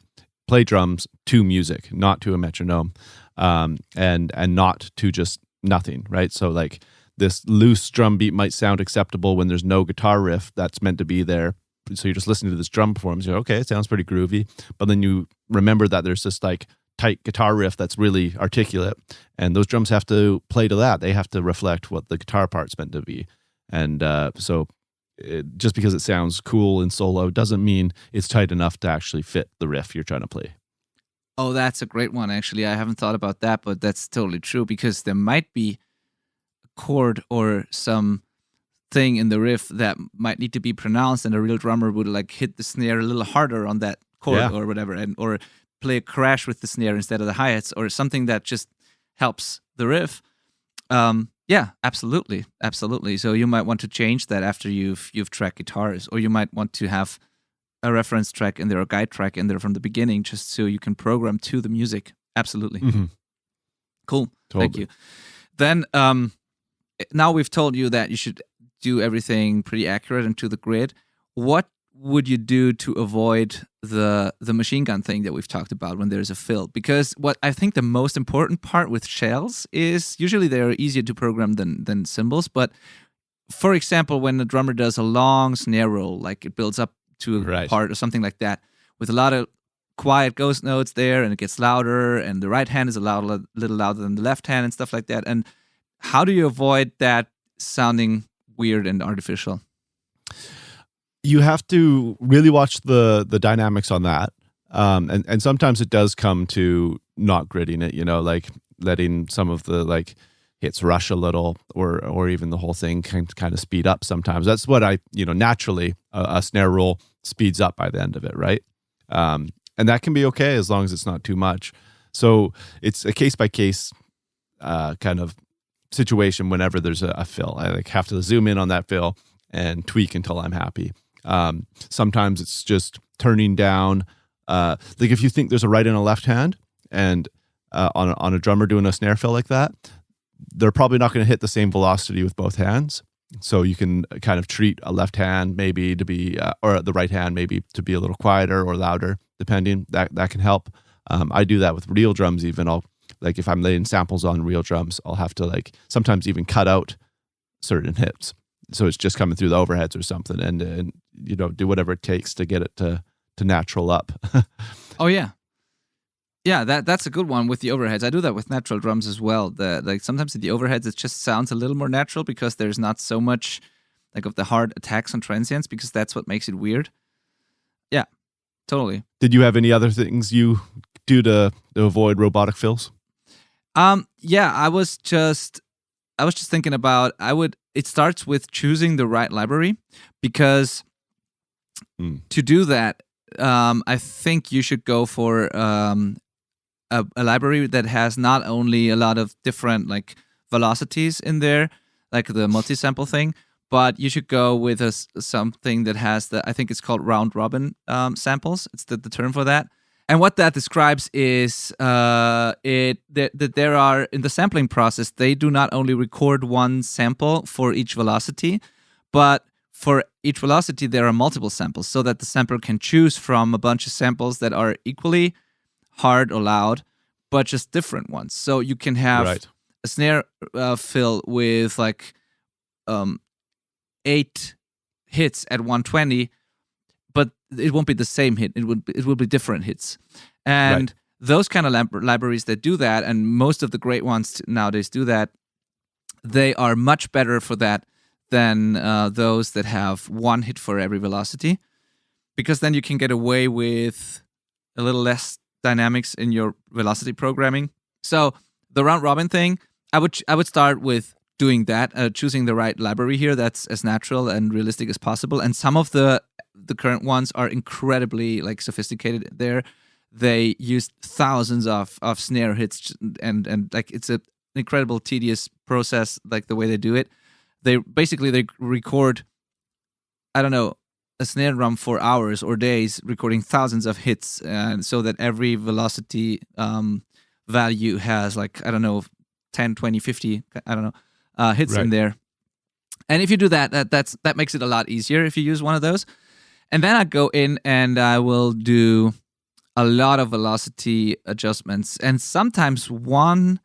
play drums to music, not to a metronome, and not to just nothing, right? So like this loose drum beat might sound acceptable when there's no guitar riff that's meant to be there. So you're just listening to this drum performance, you're okay, it sounds pretty groovy. But then you remember that there's this like tight guitar riff that's really articulate, and those drums have to play to that. They have to reflect what the guitar part's meant to be. And just because it sounds cool in solo doesn't mean it's tight enough to actually fit the riff you're trying to play. Oh, that's a great one, actually. I haven't thought about that, but that's totally true, because there might be a chord or some thing in the riff that might need to be pronounced, and a real drummer would like hit the snare a little harder on that chord or whatever, or play a crash with the snare instead of the hi-hats, or something that just helps the riff. Yeah, absolutely. So you might want to change that after you've tracked guitars, or you might want to have a reference track in there, or a guide track in there from the beginning, just so you can program to the music. Absolutely. Mm-hmm. Cool. Totally. Thank you. Then now we've told you that you should do everything pretty accurate and to the grid. What would you do to avoid the machine gun thing that we've talked about when there's a fill? Because what I think the most important part with shells is usually they're easier to program than cymbals. But for example, when the drummer does a long snare roll, like it builds up to a part or something like that, with a lot of quiet ghost notes there, and it gets louder, and the right hand is a little louder than the left hand and stuff like that. And how do you avoid that sounding weird and artificial? You have to really watch the dynamics on that. And sometimes it does come to not gridding it, like letting some of the like hits rush a little, or even the whole thing can kind of speed up sometimes. That's what naturally a snare roll speeds up by the end of it, right? And that can be okay as long as it's not too much. So it's a case by case kind of situation whenever there's a fill. I like have to zoom in on that fill and tweak until I'm happy. Sometimes it's just turning down. Like if you think there's a right and a left hand, and on a drummer doing a snare fill like that, they're probably not going to hit the same velocity with both hands. So you can kind of treat a left hand maybe to be, or the right hand maybe to be a little quieter or louder, depending. That can help. I do that with real drums even. Like if I'm laying samples on real drums, I'll have to like sometimes even cut out certain hits. So it's just coming through the overheads or something, and do whatever it takes to get it to natural up. Oh yeah. Yeah, that's a good one with the overheads. I do that with natural drums as well. Like sometimes with the overheads, it just sounds a little more natural because there's not so much like of the hard attacks on transients, because that's what makes it weird. Yeah, totally. Did you have any other things you do to avoid robotic fills? Yeah, I was just thinking about it starts with choosing the right library, because to do that, I think you should go for a library that has not only a lot of different like velocities in there, like the multi-sample thing, but you should go with something that has I think it's called round robin samples. It's the term for that. And what that describes is that there are, in the sampling process, they do not only record one sample for each velocity, but for each velocity, there are multiple samples so that the sampler can choose from a bunch of samples that are equally hard or loud, but just different ones. So you can have a snare fill with like 8 hits at 120, but it won't be the same hit. It will be different hits. And those kind of libraries that do that, and most of the great ones nowadays do that, they are much better for that than those that have one hit for every velocity, because then you can get away with a little less dynamics in your velocity programming. So the round robin thing, I would start with doing that, choosing the right library here that's as natural and realistic as possible. And some of the current ones are incredibly like sophisticated there. They use thousands of snare hits, and like it's an incredible tedious process, like the way they do it. They record, I don't know, a snare drum for hours or days, recording thousands of hits, and so that every velocity value has like, I don't know, 10, 20, 50, I don't know, hits in there. And if you do that makes it a lot easier if you use one of those. And then I go in and I will do a lot of velocity adjustments, and sometimes one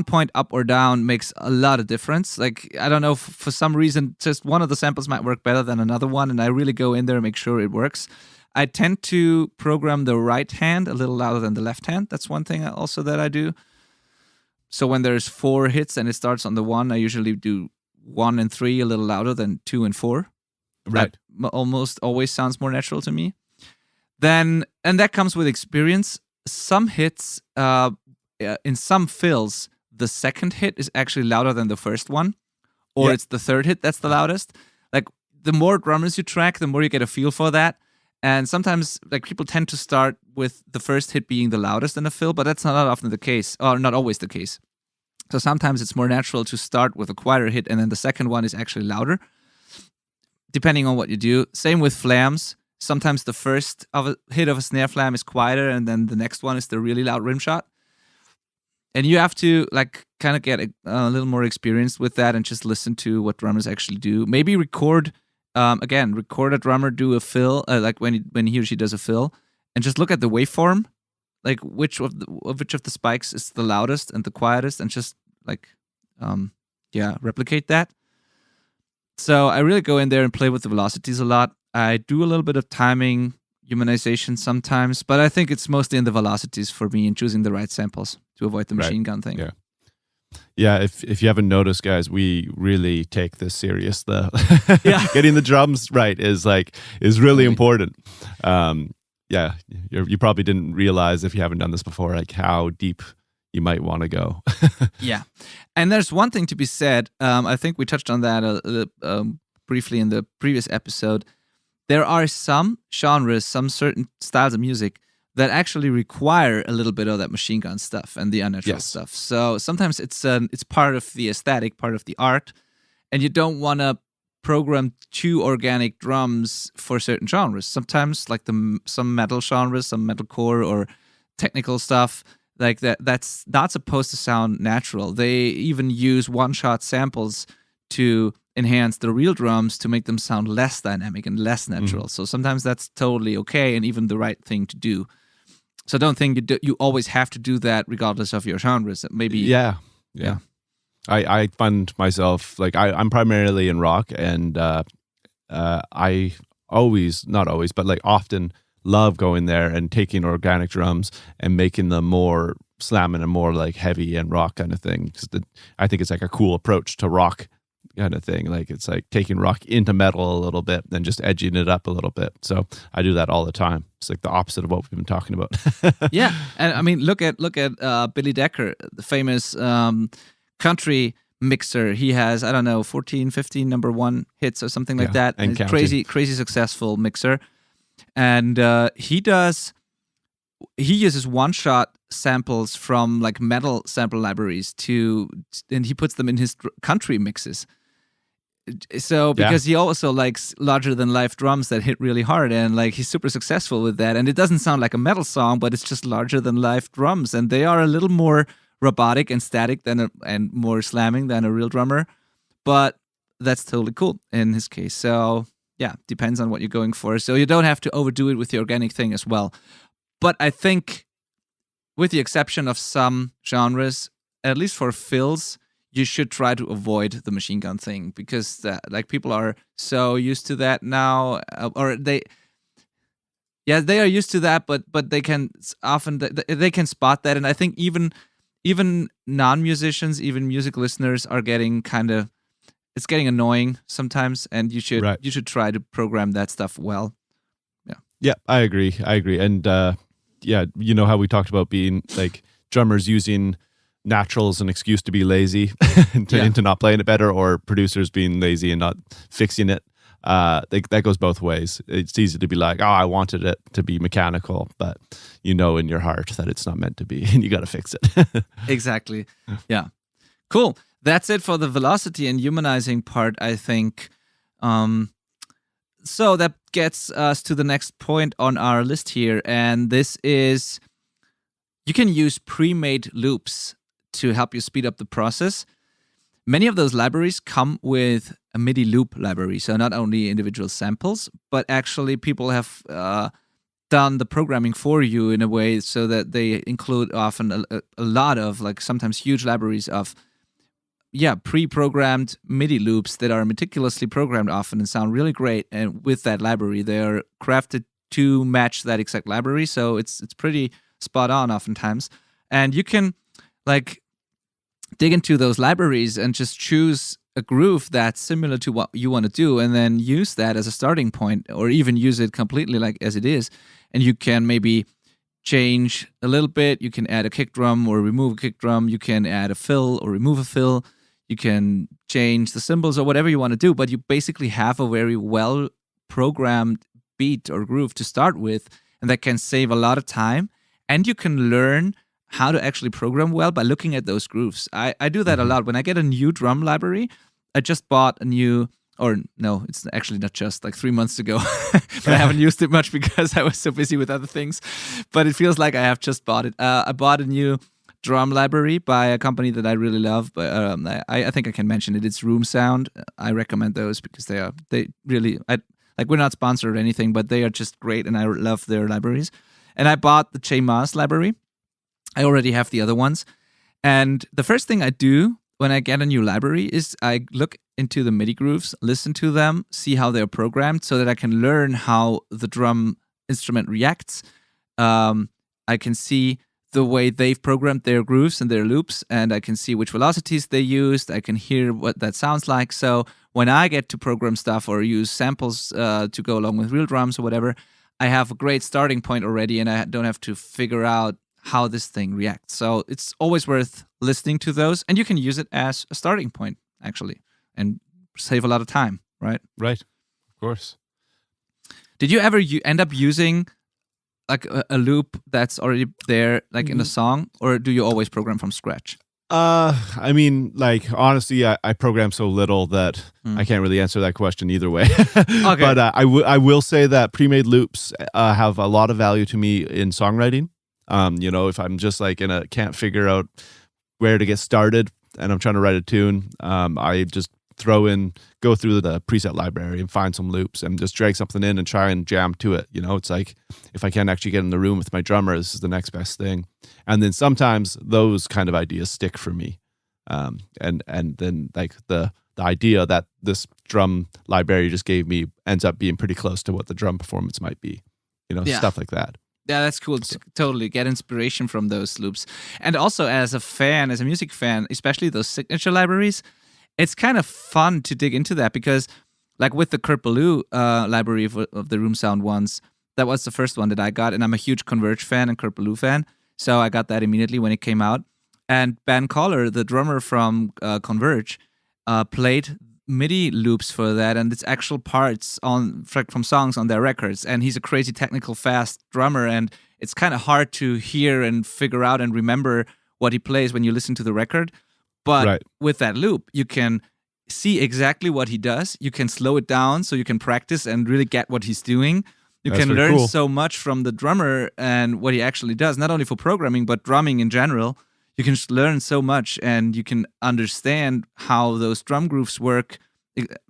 point up or down makes a lot of difference. Like, I don't know, for some reason, just one of the samples might work better than another one, and I really go in there and make sure it works. I tend to program the right hand a little louder than the left hand. That's one thing also that I do. So when there's 4 hits and it starts on the 1, I usually do 1 and 3 a little louder than 2 and 4. Right. That almost always sounds more natural to me. Then, and that comes with experience. Some hits, in some fills, the second hit is actually louder than the first one, or it's the third hit that's the loudest. Like, the more drummers you track, the more you get a feel for that. And sometimes, like, people tend to start with the first hit being the loudest in a fill, but that's not often the case, or not always the case. So sometimes it's more natural to start with a quieter hit, and then the second one is actually louder, depending on what you do. Same with flams. Sometimes the first hit of a snare flam is quieter, and then the next one is the really loud rim shot. And you have to like kind of get a little more experienced with that and just listen to what drummers actually do. Maybe record a drummer do a fill, like when he or she does a fill, and just look at the waveform, like which of the spikes is the loudest and the quietest, and just like replicate that. So I really go in there and play with the velocities a lot. I do a little bit of timing, humanization sometimes, but I think it's mostly in the velocities for me and choosing the right samples to avoid the machine gun thing. Yeah. If you haven't noticed, guys, we really take this serious. Getting the drums right is really important. You probably didn't realize, if you haven't done this before, like how deep you might want to go. Yeah. And there's one thing to be said. I think we touched on that briefly in the previous episode. There are some genres, some certain styles of music that actually require a little bit of that machine gun stuff and the unnatural stuff. So sometimes it's part of the aesthetic, part of the art, and you don't want to program too organic drums for certain genres. Sometimes, like some metal genres, some metalcore or technical stuff, like that's not supposed to sound natural. They even use one-shot samples to enhance the real drums to make them sound less dynamic and less natural. So sometimes that's totally okay and even the right thing to do. So don't think you always have to do that regardless of your genres. Maybe I find myself like I'm primarily in rock, and I not always, but like often love going there and taking organic drums and making them more slamming and more like heavy and rock kind of thing. I think it's like a cool approach to rock kind of thing. Like, it's like taking rock into metal a little bit and just edging it up a little bit. So I do that all the time. It's like the opposite of what we've been talking about. Yeah. And I mean, look at Billy Decker, the famous country mixer. He has, I don't know, 14, 15 number 1 hits or something like that. And crazy successful mixer. And he uses one-shot samples from like metal sample libraries and he puts them in his country mixes. So because he also likes larger than life drums that hit really hard, and like he's super successful with that. And it doesn't sound like a metal song, but it's just larger than life drums, and they are a little more robotic and static and more slamming than a real drummer. But that's totally cool in his case. So yeah, depends on what you're going for. So you don't have to overdo it with the organic thing as well. But I think, with the exception of some genres, at least for fills, you should try to avoid the machine gun thing, because like people are so used to that now, or they are used to that, but they can often they can spot that, and I think even non-musicians, even music listeners are getting it's getting annoying sometimes, and you should try to program that stuff well. Yeah, I agree, and you know how we talked about being like drummers using natural as an excuse to be lazy into not playing it better, or producers being lazy and not fixing it. That goes both ways. It's easy to be like, oh, I wanted it to be mechanical, but you know in your heart that it's not meant to be, and you got to fix it. Exactly. Yeah. Cool. That's it for the velocity and humanizing part, I think. So that gets us to the next point on our list here, and this is, you can use pre-made loops to help you speed up the process. Many of those libraries come with a MIDI loop library, so not only individual samples, but actually people have done the programming for you in a way so that they include often a lot of, like, sometimes huge libraries of pre-programmed MIDI loops that are meticulously programmed often and sound really great. And with that library, they are crafted to match that exact library, so it's pretty spot on oftentimes. And you can like dig into those libraries and just choose a groove that's similar to what you want to do, and then use that as a starting point, or even use it completely like as it is. And you can maybe change a little bit. You can add a kick drum or remove a kick drum. You can add a fill or remove a fill. You can change the cymbals or whatever you want to do, but you basically have a very well programmed beat or groove to start with, and that can save a lot of time. And you can learn how to actually program well by looking at those grooves. I do that a lot. When I get a new drum library, I just bought a new, or no, it's actually not just, like 3 months ago, but I haven't used it much because I was so busy with other things. But it feels like I have just bought it. I bought a new drum library by a company that I really love, but I think I can mention it. It's Room Sound. I recommend those because they really, we're not sponsored or anything, but they are just great, and I love their libraries. And I bought the J Maas library. I already have the other ones. And the first thing I do when I get a new library is I look into the MIDI grooves, listen to them, see how they're programmed, so that I can learn how the drum instrument reacts. I can see the way they've programmed their grooves and their loops, and I can see which velocities they used. I can hear what that sounds like. So when I get to program stuff or use samples to go along with real drums or whatever, I have a great starting point already, and I don't have to figure out how this thing reacts. So it's always worth listening to those, and you can use it as a starting point, actually, and save a lot of time, right? Right, of course. Did you ever end up using like a loop that's already there, like in a song, or do you always program from scratch? I mean, like, honestly, I program so little that I can't really answer that question either way. Okay. But I will say that pre-made loops have a lot of value to me in songwriting. You know, if I'm just like can't figure out where to get started and I'm trying to write a tune, I just go through the preset library and find some loops and just drag something in and try and jam to it. You know, it's like, if I can't actually get in the room with my drummer, this is the next best thing. And then sometimes those kind of ideas stick for me. And then like the idea that this drum library just gave me ends up being pretty close to what the drum performance might be. You know, stuff like that. Yeah, that's cool. Totally get inspiration from those loops. And also as a music fan, especially those signature libraries, it's kind of fun to dig into that, because like with the Kurt Ballou library of the Room Sound ones, that was the first one that I got, and I'm a huge Converge fan and Kurt Ballou fan, so I got that immediately when it came out. And Ben Collar, the drummer from Converge, played MIDI loops for that, and it's actual parts from songs on their records. And he's a crazy technical, fast drummer, and it's kind of hard to hear and figure out and remember what he plays when you listen to the record. But with that loop, you can see exactly what he does. You can slow it down so you can practice and really get what he's doing. You That's can very learn cool. so much from the drummer and what he actually does, not only for programming, but drumming in general. You can just learn so much and you can understand how those drum grooves work.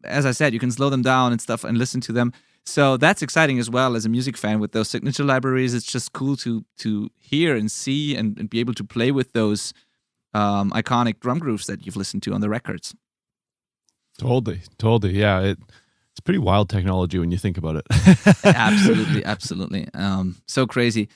As I said, you can slow them down and stuff and listen to them. So that's exciting as well as a music fan with those signature libraries. It's just cool to hear and see and be able to play with those iconic drum grooves that you've listened to on the records. Totally. Yeah, it's pretty wild technology when you think about it. Absolutely. So crazy.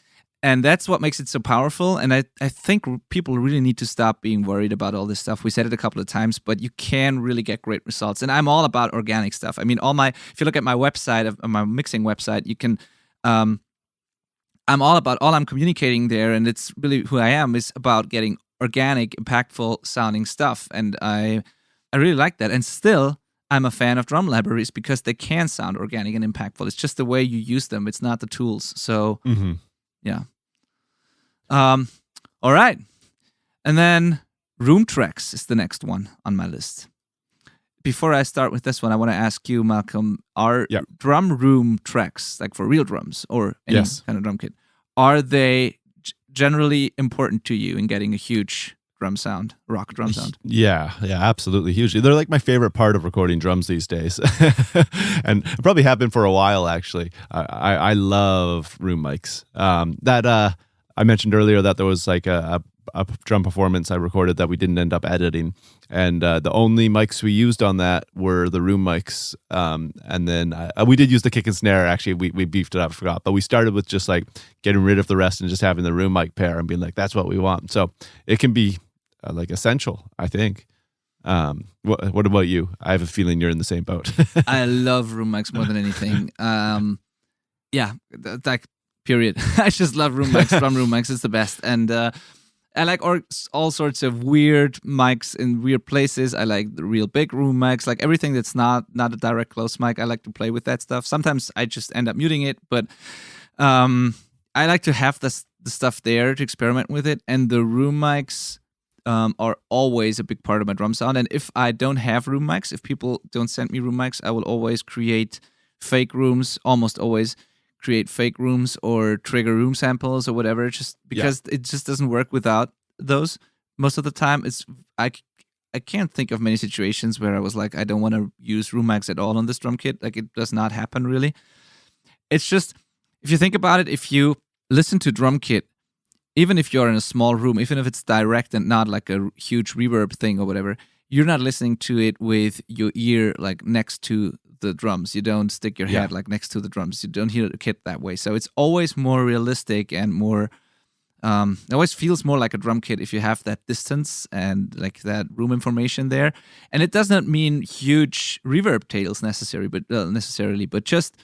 And that's what makes it so powerful. And I think people really need to stop being worried about all this stuff. We said it a couple of times, but you can really get great results. And I'm all about organic stuff. I mean, if you look at my website, my mixing website, you can, I'm all I'm communicating there, and it's really who I am, is about getting organic, impactful sounding stuff. And I really like that. And still, I'm a fan of drum libraries because they can sound organic and impactful. It's just the way you use them. It's not the tools. So, yeah. All right. And then room tracks is the next one on my list. Before I start with this one, I want to ask you, Malcolm, are drum room tracks, like for real drums or any kind of drum kit, are they generally important to you in getting a huge drum sound, rock drum sound? Yeah, absolutely. Hugely. They're like my favorite part of recording drums these days. And it probably have been for a while, actually. I love room mics. I mentioned earlier that there was like a drum performance I recorded that we didn't end up editing. And the only mics we used on that were the room mics. And then we did use the kick and snare. Actually, we beefed it up, I forgot. But we started with just like getting rid of the rest and just having the room mic pair and being like, that's what we want. So it can be like essential, I think. What about you? I have a feeling you're in the same boat. I love room mics more than anything. Like period. I just love room mics. Drum room mics is the best. And I like all sorts of weird mics in weird places. I like the real big room mics, like everything that's not a direct close mic. I like to play with that stuff. Sometimes I just end up muting it, but I like to have the stuff there to experiment with it. And the room mics are always a big part of my drum sound. And if I don't have room mics, if people don't send me room mics, I will always create fake rooms, almost always create fake rooms or trigger room samples or whatever, just because it just doesn't work without those. Most of the time, I can't think of many situations where I was like, I don't want to use room mics at all on this drum kit. Like, it does not happen really. It's just, if you think about it, if you listen to drum kit, even if you're in a small room, even if it's direct and not like a huge reverb thing or whatever, you're not listening to it with your ear like next to the drums. You don't stick your head like next to the drums. You don't hear the kit that way. So it's always more realistic and more, it always feels more like a drum kit if you have that distance and like that room information there. And it does not mean huge reverb tails necessarily, but just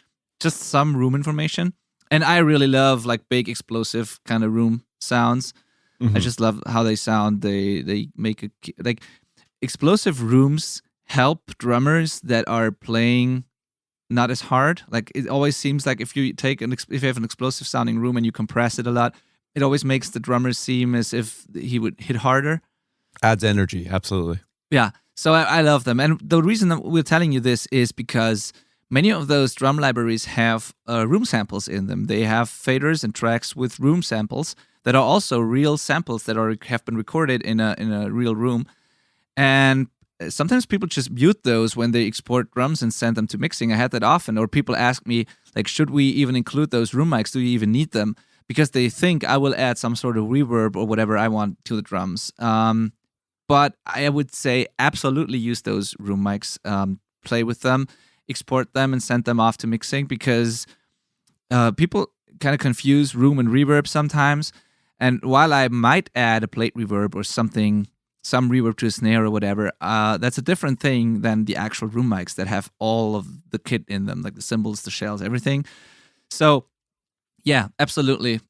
some room information. And I really love like big explosive kind of room sounds. I just love how they sound. They make like explosive rooms help drummers that are playing not as hard. Like, it always seems like if you have an explosive sounding room and you compress it a lot, it always makes the drummer seem as if he would hit harder. Adds energy, absolutely. Yeah, so I love them. And the reason that we're telling you this is because many of those drum libraries have room samples in them. They have faders and tracks with room samples that are also real samples that have been recorded in a real room. And sometimes people just mute those when they export drums and send them to mixing. I had that often. Or people ask me, like, should we even include those room mics? Do you even need them? Because they think I will add some sort of reverb or whatever I want to the drums. But I would say absolutely use those room mics. Play with them, export them, and send them off to mixing, because people kind of confuse room and reverb sometimes. And while I might add a plate reverb or something, some reverb to a snare or whatever, that's a different thing than the actual room mics that have all of the kit in them, like the cymbals, the shells, everything. So, yeah, absolutely.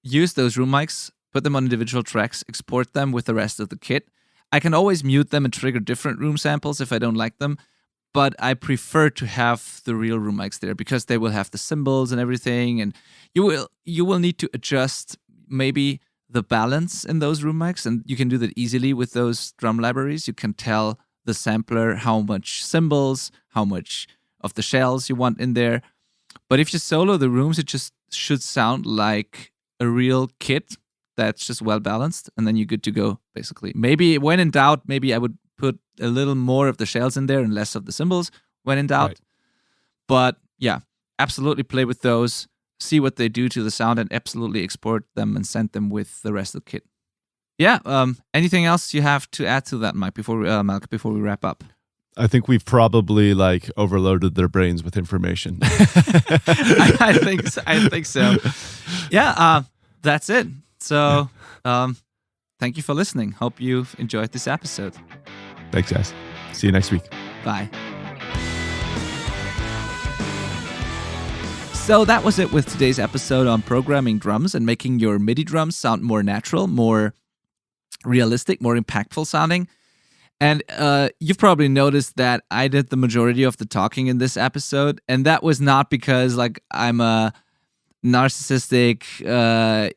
Use those room mics, put them on individual tracks, export them with the rest of the kit. I can always mute them and trigger different room samples if I don't like them, but I prefer to have the real room mics there because they will have the cymbals and everything, and you will need to adjust maybe the balance in those room mics, and you can do that easily with those drum libraries. You can tell the sampler how much cymbals, how much of the shells you want in there. But if you solo the rooms, it just should sound like a real kit that's just well balanced, and then you're good to go, basically. Maybe when in doubt, maybe I would put a little more of the shells in there and less of the cymbals when in doubt. Right. But yeah, absolutely play with those, see what they do to the sound, and absolutely export them and send them with the rest of the kit. Yeah, anything else you have to add to that, Mike, before we wrap up? I think we've probably overloaded their brains with information. I think so. Yeah, that's it. So, thank you for listening. Hope you've enjoyed this episode. Thanks, guys. See you next week. Bye. So that was it with today's episode on programming drums and making your MIDI drums sound more natural, more realistic, more impactful sounding. And you've probably noticed that I did the majority of the talking in this episode, and that was not because I'm a narcissistic,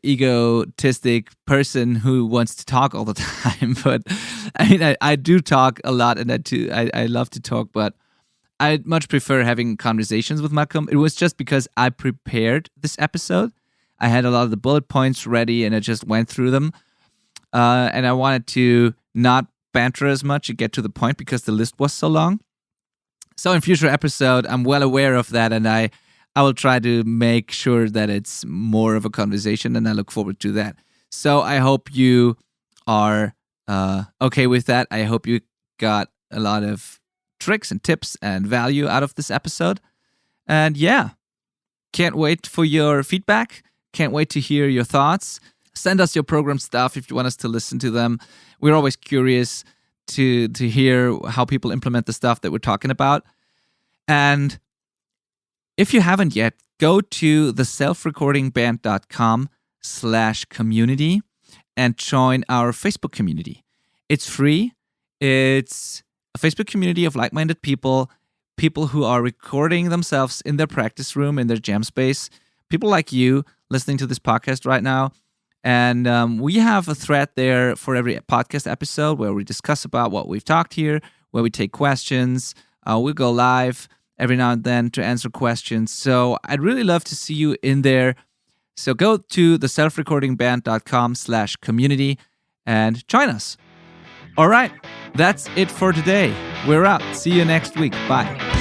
egotistic person who wants to talk all the time. But I mean, I do talk a lot, and I love to talk, but I much prefer having conversations with Malcolm. It was just because I prepared this episode. I had a lot of the bullet points ready, and I just went through them. And I wanted to not banter as much and get to the point because the list was so long. So in future episode, I'm well aware of that, and I will try to make sure that it's more of a conversation, and I look forward to that. So I hope you are okay with that. I hope you got a lot of tricks and tips and value out of this episode. And yeah, can't wait for your feedback. Can't wait to hear your thoughts. Send us your program stuff if you want us to listen to them. We're always curious to hear how people implement the stuff that we're talking about. And if you haven't yet, go to theselfrecordingband.com/community and join our Facebook community. It's free. It's a Facebook community of like-minded people who are recording themselves in their practice room, in their jam space, people like you listening to this podcast right now. And we have a thread there for every podcast episode where we discuss about what we've talked here, where we take questions. We go live every now and then to answer questions. So I'd really love to see you in there. So go to theselfrecordingband.com/community and join us. All right, that's it for today. We're out. See you next week. Bye.